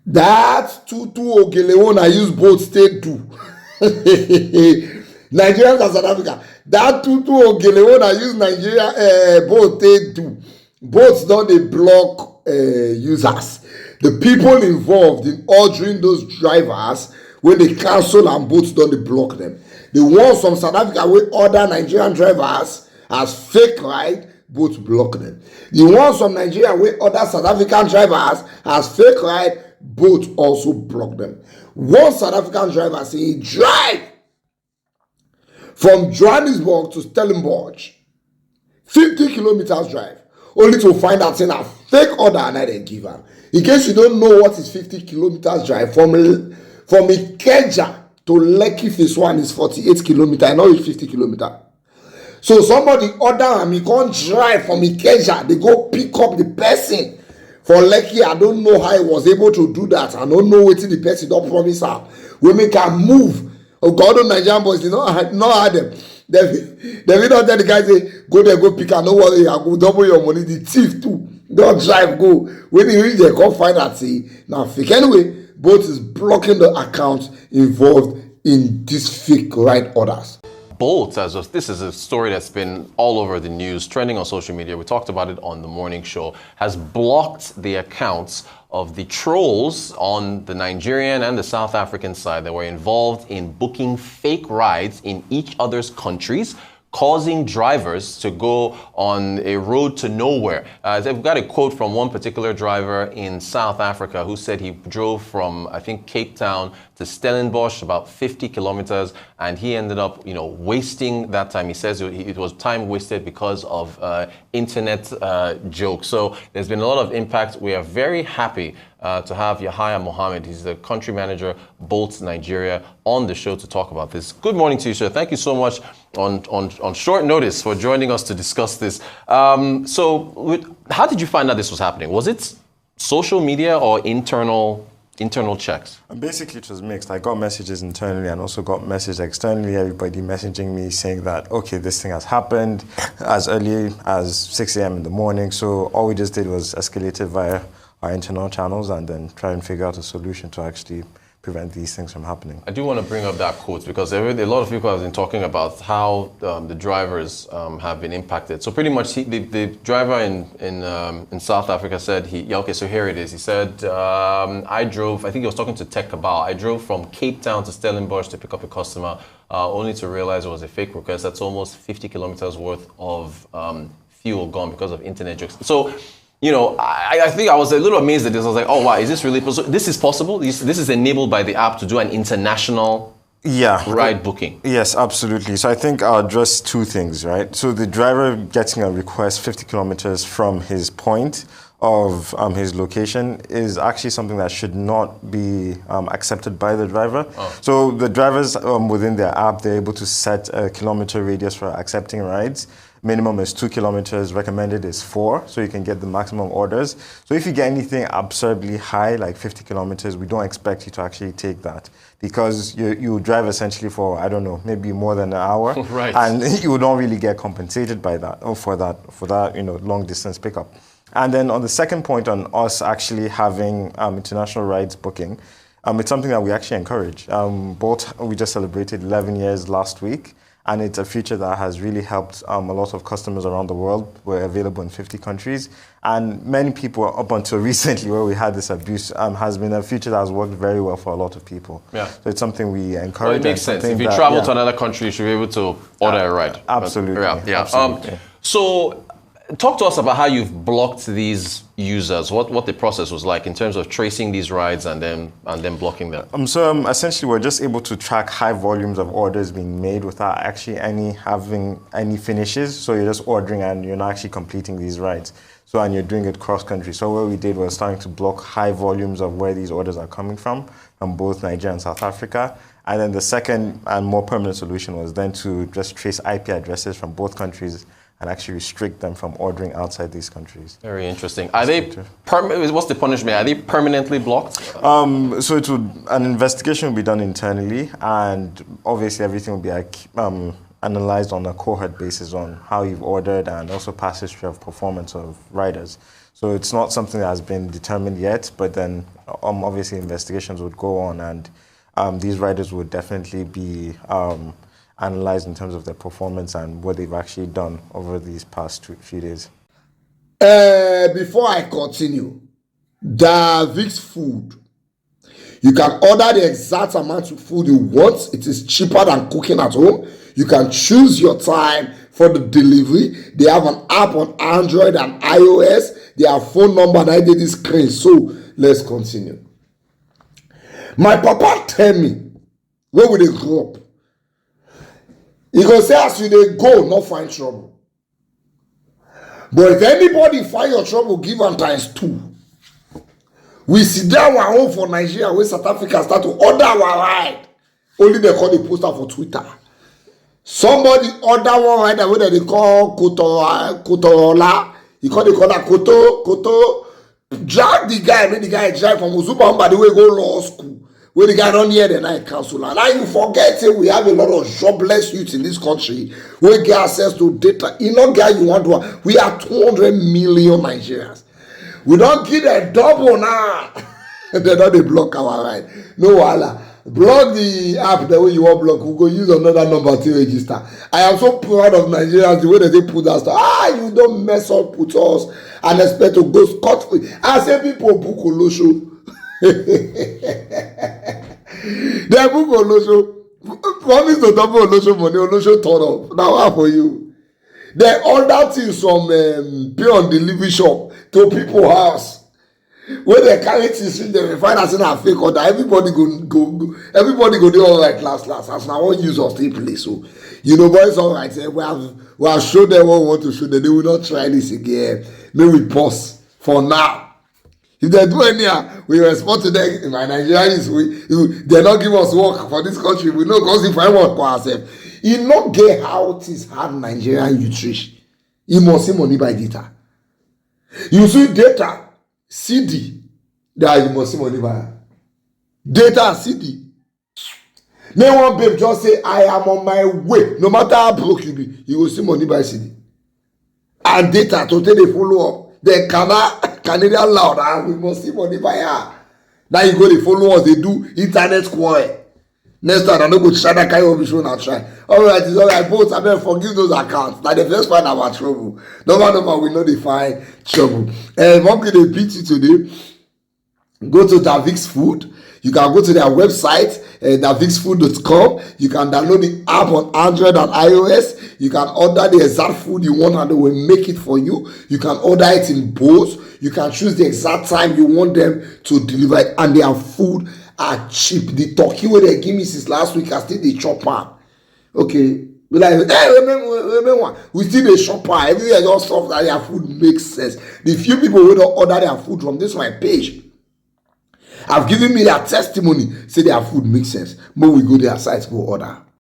That tutu ogelewo na use boat take do. Nigerians and South Africa. That tutu ogelewo na use Nigeria boat take do. Boats don dey block users. The people involved in ordering those drivers wey dey cancel and boats don dey block them. The ones from South Africa wey order Nigerian drivers as fake ride, boats block them. The ones from Nigeria wey order South African drivers as fake ride, boats also block them. One South African driver say he drive from Johannesburg to Stellenbosch, 50 kilometers drive, only to find out say na fake order and I dem give am. In case you don't know what is 50 kilometers drive, from Ikeja to Lekki phase 1 is 48 kilometers, I know it's 50 kilometers. So somebody order am, he come drive from Ikeja, they go pick up the person for Lekki. I don't know how he was able to do that. I don't know wetin the person don promise am wey make am move. Oh God, those Nigerian boys, they not had them. They don't tell the guy say go there, go pick am, no worry, I go double your money. The thief too don drive go. When he reach there, come find out say na fake. Anyway, boat is blocking the accounts involved in these fake ride orders. Bolt, this is a story that's been all over the news, trending on social media. We talked about it on the morning show. Has blocked the accounts of the trolls on the Nigerian and the South African side that were involved in booking fake rides in each other's countries, causing drivers to go on a road to nowhere. They've got a quote from one particular driver in South Africa who said he drove from, I think, Cape Town to Stellenbosch, about 50 kilometers, and he ended up, wasting that time. He says it was time wasted because of internet jokes. So there's been a lot of impact. We are very happy to have Yahaya Mohammed. He's the country manager, Bolt Nigeria, on the show to talk about this. Good morning to you, sir. Thank you so much on short notice for joining us to discuss this. So how did you find out this was happening? Was it social media or internal checks? Basically, it was mixed. I got messages internally and also got messages externally, everybody messaging me saying that, okay, this thing has happened as early as 6 a.m. in the morning. So all we just did was escalate it via our internal channels and then try and figure out a solution to actually prevent these things from happening. I do want to bring up that quote because a lot of people have been talking about how the drivers have been impacted. So pretty much the driver in South Africa said, so here it is. He said, I drove, I think he was talking to Tech Cabal, I drove from Cape Town to Stellenbosch to pick up a customer, only to realize it was a fake request. That's almost 50 kilometers worth of fuel gone because of internet jokes. So, I think I was a little amazed at this. I was like, oh, wow, is this really possible? This is possible? This is enabled by the app to do an international ride booking? Yes, absolutely. So I think I'll address two things, right? So the driver getting a request 50 kilometers from his point of his location is actually something that should not be accepted by the driver. Oh. So the drivers within their app, they're able to set a kilometer radius for accepting rides. Minimum is 2 kilometers, recommended is 4, so you can get the maximum orders. So if you get anything absurdly high, like 50 kilometers, we don't expect you to actually take that because you drive essentially for, I don't know, maybe more than an hour. Right. And you don't really get compensated by that, or for that, long distance pickup. And then on the second point on us actually having international rides booking, it's something that we actually encourage. We just celebrated 11 years last week. And it's a feature that has really helped a lot of customers around the world. We're available in 50 countries. And many people, up until recently where we had this abuse, has been a feature that has worked very well for a lot of people. Yeah. So it's something we encourage. Well, it makes sense. If you travel to another country, you should be able to order a ride. Absolutely. Absolutely. So talk to us about how you've blocked these users, what the process was like in terms of tracing these rides and then blocking them. Essentially we're just able to track high volumes of orders being made without actually having any finishes. So you're just ordering and you're not actually completing these rides. So, and you're doing it cross-country. So what we did was starting to block high volumes of where these orders are coming from both Nigeria and South Africa. And then the second and more permanent solution was then to just trace IP addresses from both countries and actually restrict them from ordering outside these countries. Very interesting. Are they what's the punishment? Are they permanently blocked? So an investigation will be done internally, and obviously everything will be analyzed on a cohort basis on how you've ordered and also past history of performance of riders. So it's not something that has been determined yet, but then obviously investigations would go on, and these riders would definitely be analyzed in terms of their performance and what they've actually done over these past few days. Before I continue, Davix Food. You can order the exact amount of food you want. It is cheaper than cooking at home. You can choose your time for the delivery. They have an app on Android and iOS. Their phone number and I did this screen. So let's continue. My papa tell me, where will they grow up? He go say as you dey go, not find trouble. But if anybody find your trouble, give am times 2. We sit down our home for Nigeria, where South Africa start to order our ride. Only they call the poster for Twitter. Somebody order one rider where they call Kotorola. They call that Koto. Drag the guy, make the guy drive from Uzumba by the way go law school. Where the guy don't hear the night council. And now you forget it, we have a lot of jobless youths in this country. We get access to data. You know, guy you want to. We are 200 million Nigerians. We don't give a double now. They don't block our ride. No wahala. Block the app the way you want block. We go use another number to register. I am so proud of Nigerians the way that they put that stuff. You don't mess up with us and expect to go scot free. I say people book Olosho. They book Olosho. Promise to double Olosho money. Olosho turn up. Now what for you? They order things from pay on delivery shop to people house. When they carry things in, they will find us in a fake order. Everybody go do all right last. As now one use us still play. So you know, boys, all right. We have showed them what we want to show them. They will not try this again. May we pause for now. If they do any, we respond to them. In my Nigerians, they not give us work for this country. We know because if I work for ourselves. You not get how it is hard Nigerian nutrition. You must see money by data. You see data, CD, that you must see money by. Data, CD. No one babe just say, I am on my way. No matter how broke you be, you will see money by CD. And data, to take the follow up. The Canadian loud, and we must see money by her. Now you go, the follow us, they do internet quarrel. Next time, I don't go to China, carry over show and try. Alright, it's alright, both I mean, forgive those accounts. Like the first find our trouble. No, we know they find trouble. And one thing they beat you today, go to Davix Food. You can go to their website, davixfood.com. You can download the app on Android and iOS. You can order the exact food you want and they will make it for you. You can order it in bowls. You can choose the exact time you want them to deliver it. And their food are cheap. The turkey where they give me since last week, I still the chopper. Okay. We like, hey, remember, we still the shopper. Everywhere just stuff that their food makes sense. The few people who don't order their food from this my page have given me their testimony, say their food makes sense. But we go their site, go order.